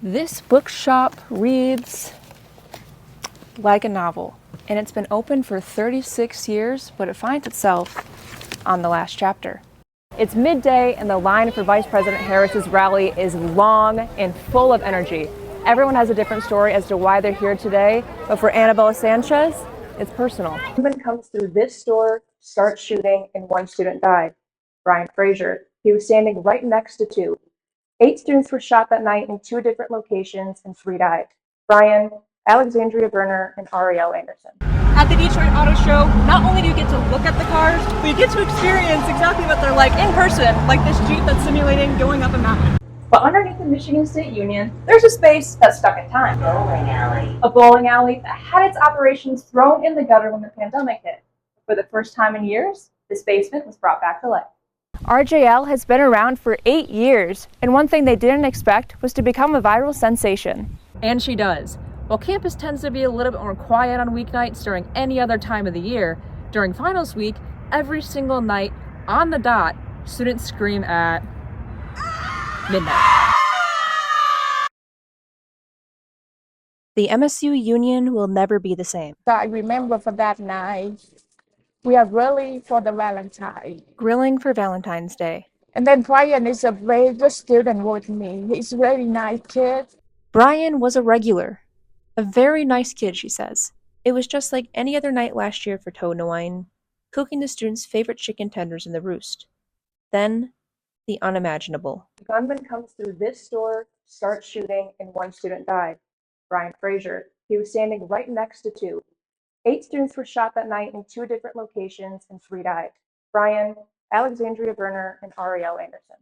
This bookshop reads like a novel, and it's been open for 36 years, but it finds itself on the last chapter. It's midday, and the line for Vice President Harris's rally is long and full of energy. Everyone has a different story as to why they're here today, but for Annabella Sanchez, it's personal. A woman comes through this store, starts shooting, and one student died. Brian Frazier. He was standing right next to two. 8 students were shot that night in 2 different locations, and 3 died. Brian, Alexandria Berner, and Ariel Anderson. At the Detroit Auto Show, not only do you get to look at the cars, but you get to experience exactly what they're like in person, like this Jeep that's simulating going up a mountain. But underneath the Michigan State Union, there's a space that's stuck in time. Bowling alley. A bowling alley that had its operations thrown in the gutter when the pandemic hit. For the first time in years, this basement was brought back to life. RJL has been around for 8 years, and one thing they didn't expect was to become a viral sensation. And she does. While campus tends to be a little bit more quiet on weeknights during any other time of the year, during finals week, every single night, on the dot, students scream at midnight. The MSU Union will never be the same. So I remember for that night, we are really for the Valentine. Grilling for Valentine's Day. And then Brian is a very good student with me. He's a very nice kid. Brian was a regular. A very nice kid, she says. It was just like any other night last year for Toe Nwine, cooking the students' favorite chicken tenders in the roost. Then, the unimaginable. The gunman comes through this store, starts shooting, and 1 student died. Brian Frazier. He was standing right next to 2. 8 students were shot that night in 2 different locations, and 3 died. Brian, Alexandria Berner, and Ariel Anderson.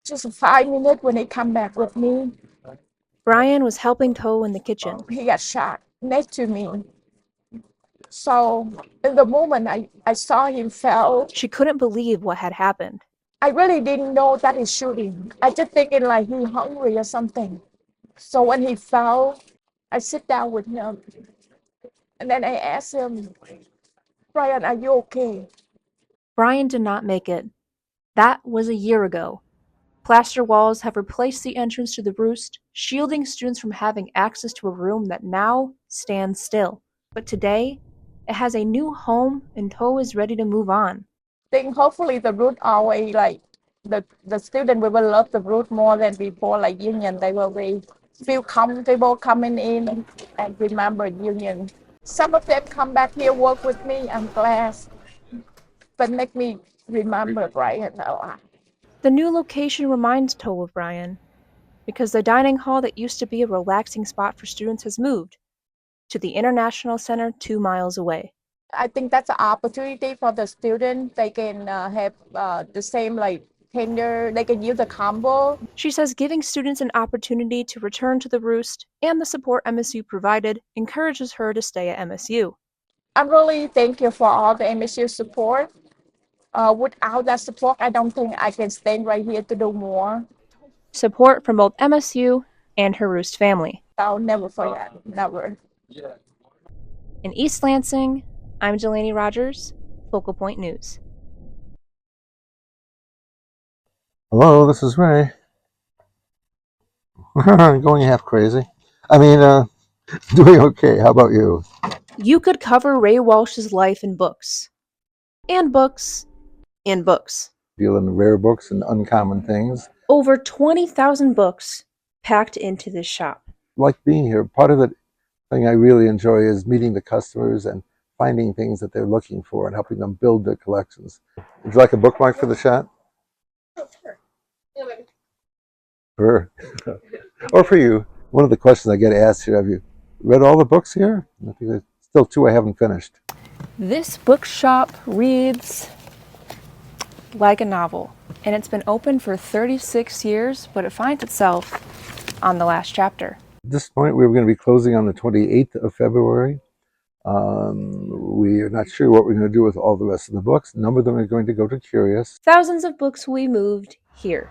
Just 5 minutes when he come back with me, Brian was helping Toe in the kitchen. he got shot next to me. So in the moment I saw him fell, She couldn't believe what had happened. I really didn't know that he's shooting. I just thinking like he hungry or something. So when he fell, I sit down with him. And then I asked him, Brian, are you okay? Brian did not make it. That was a year ago. Plaster walls have replaced the entrance to the roost, shielding students from having access to a room that now stands still. But today, it has a new home, and Toe is ready to move on. Think hopefully the root always like the student will love the root more than before, like Union. They will be feel comfortable coming in and remember Union. Some of them come back here, work with me, I'm glad. But make me remember Brian a lot. The new location reminds Toe of Brian, because the dining hall that used to be a relaxing spot for students has moved to the International Center 2 miles away. I think that's an opportunity for the student. They can have the same like tender, they can use the combo. She says giving students an opportunity to return to the roost and the support MSU provided encourages her to stay at MSU. I'm really thankful for all the MSU support. Without that support, I don't think I can stand right here to do more. Support from both MSU and her Roost family. I'll never forget, never. In East Lansing, I'm Delaney Rogers, Focal Point News. Hello, this is Ray. Going half crazy. Doing okay. How about you? You could cover Ray Walsh's life in books. And books. And books. Deal in rare books and uncommon things. Over 20,000 books packed into this shop. Like being here, part of the thing I really enjoy is meeting the customers and finding things that they're looking for and helping them build their collections. Would you like a bookmark for the shot? Oh, sure. Yeah, maybe. Sure. Or for you. One of the questions I get asked here, have you read all the books here? I think there's still 2 I haven't finished. This bookshop reads like a novel, and it's been open for 36 years, but it finds itself on the last chapter. At this point, we were going to be closing on the 28th of February. We are not sure what we're going to do with all the rest of the books. A number of them are going to go to Curious. Thousands of books will be moved here,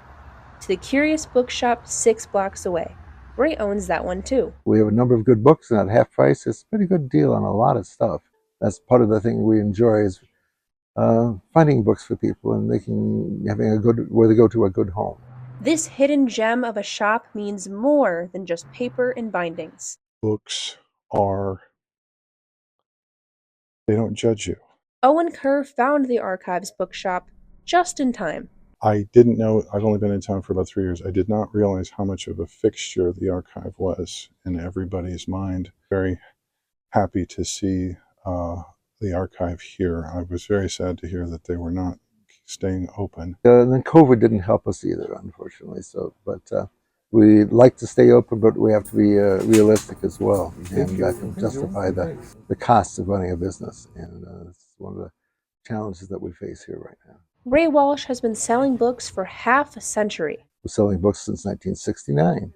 to the Curious Bookshop 6 blocks away. Ray owns that one too. We have a number of good books, and at half price, it's a pretty good deal on a lot of stuff. That's part of the thing we enjoy is finding books for people and having where they go to a good home. This hidden gem of a shop means more than just paper and bindings. Books they don't judge you. Owen Kerr found the Archives bookshop just in time. I didn't know, I've only been in town for about 3 years. I did not realize how much of a fixture the archive was in everybody's mind. Very happy to see the archive here. I was very sad to hear that they were not staying open. And then COVID didn't help us either, unfortunately. So, but we like to stay open, but we have to be realistic as well, and can justify the costs of running a business. And it's one of the challenges that we face here right now. Ray Walsh has been selling books for half a century. We're selling books since 1969,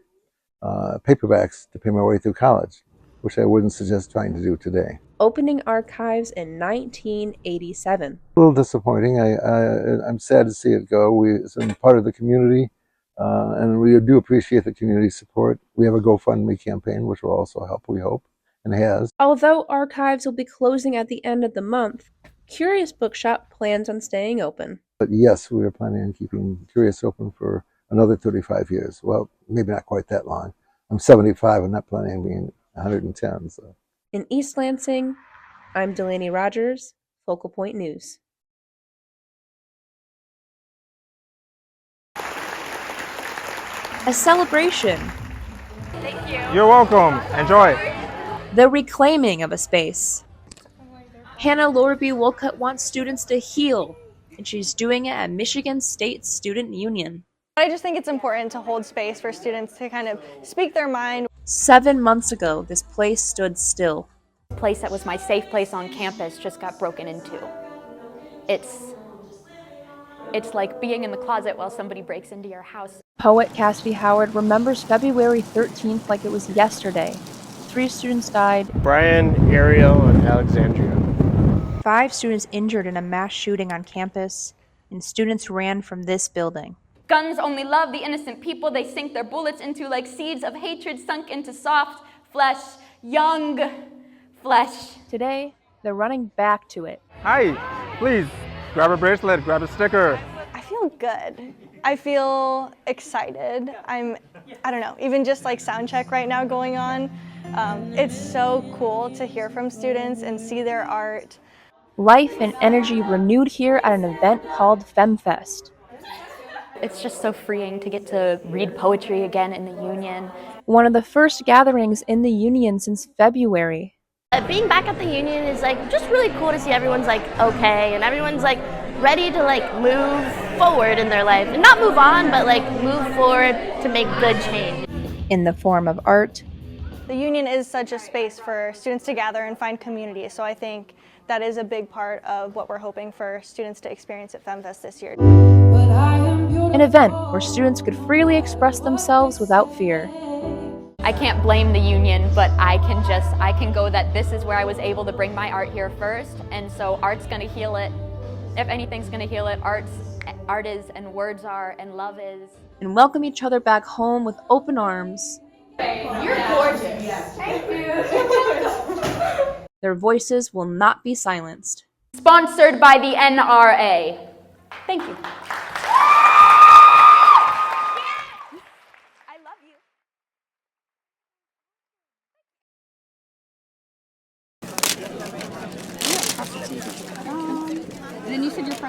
paperbacks to pay my way through college, which I wouldn't suggest trying to do today. Opening Archives in 1987. A little disappointing. I'm sad to see it go. It's been part of the community, and we do appreciate the community support. We have a GoFundMe campaign, which will also help, we hope, and has. Although Archives will be closing at the end of the month, Curious Bookshop plans on staying open. But yes, we are planning on keeping Curious open for another 35 years. Well, maybe not quite that long. I'm 75. I'm not planning on being 110. So. In East Lansing, I'm Delaney Rogers, Focal Point News. A celebration. Thank you. You're welcome. Enjoy. The reclaiming of a space. Hannah Lorby Wolcott wants students to heal, and she's doing it at Michigan State Student Union. I just think it's important to hold space for students to kind of speak their mind. 7 months ago, this place stood still. The place that was my safe place on campus just got broken into. It's like being in the closet while somebody breaks into your house. Poet Cassidy Howard remembers February 13th like it was yesterday. 3 students died. Brian, Ariel, and Alexandria. 5 students injured in a mass shooting on campus, and students ran from this building. Guns only love the innocent people they sink their bullets into, like seeds of hatred sunk into soft flesh, young flesh. Today, they're running back to it. Hi, please, grab a bracelet, grab a sticker. I feel good. I feel excited. I don't know, even just like sound check right now going on. It's so cool to hear from students and see their art. Life and energy renewed here at an event called FemFest. It's just so freeing to get to read poetry again in the Union. One of the first gatherings in the Union since February. Being back at the Union is just really cool to see everyone's okay and everyone's ready to move forward in their life. And not move on, but move forward to make good change. In the form of art. The Union is such a space for students to gather and find community, so I think that is a big part of what we're hoping for students to experience at FemFest this year. An event where students could freely express themselves without fear. I can't blame the Union, but I can go that this is where I was able to bring my art here first, and so art's gonna heal it. If anything's gonna heal it, art is, and words are, and love is. And welcome each other back home with open arms. You're gorgeous. Thank you. Their voices will not be silenced. Sponsored by the NRA. Thank you.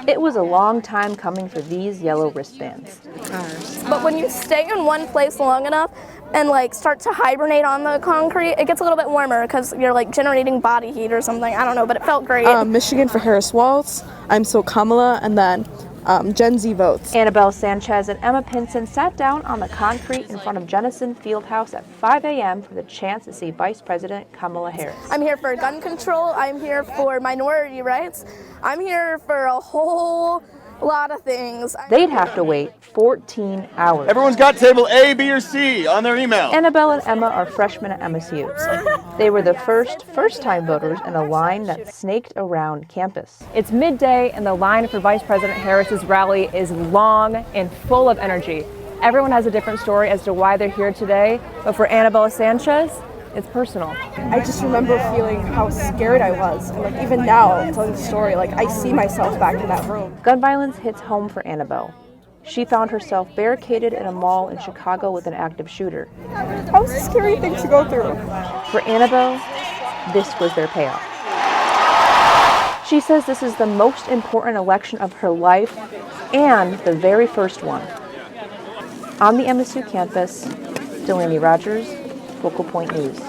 It was a long time coming for these yellow wristbands. But when you stay in one place long enough and start to hibernate on the concrete, it gets a little bit warmer because you're generating body heat or something. I don't know, but it felt great. Michigan for Harris Waltz. I'm so Kamala, and then Gen Z votes. Annabelle Sanchez and Emma Pinson sat down on the concrete in front of Jennison Fieldhouse at 5 a.m. for the chance to see Vice President Kamala Harris. I'm here for gun control. I'm here for minority rights. I'm here for a whole lot of things. They'd have to wait 14 hours. Everyone's got table A, B, or C on their email. Annabelle and Emma are freshmen at MSU. They were the first-time voters in a line that snaked around campus. It's midday, and the line for Vice President Harris's rally is long and full of energy. Everyone has a different story as to why they're here today, but for Annabelle Sanchez, it's personal. I just remember feeling how scared I was, and even now, telling the story, I see myself back in that room. Gun violence hits home for Annabelle. She found herself barricaded in a mall in Chicago with an active shooter. That was a scary thing to go through. For Annabelle, this was their payoff. She says this is the most important election of her life and the very first one. On the MSU campus, Delaney Rogers, Focal Point News.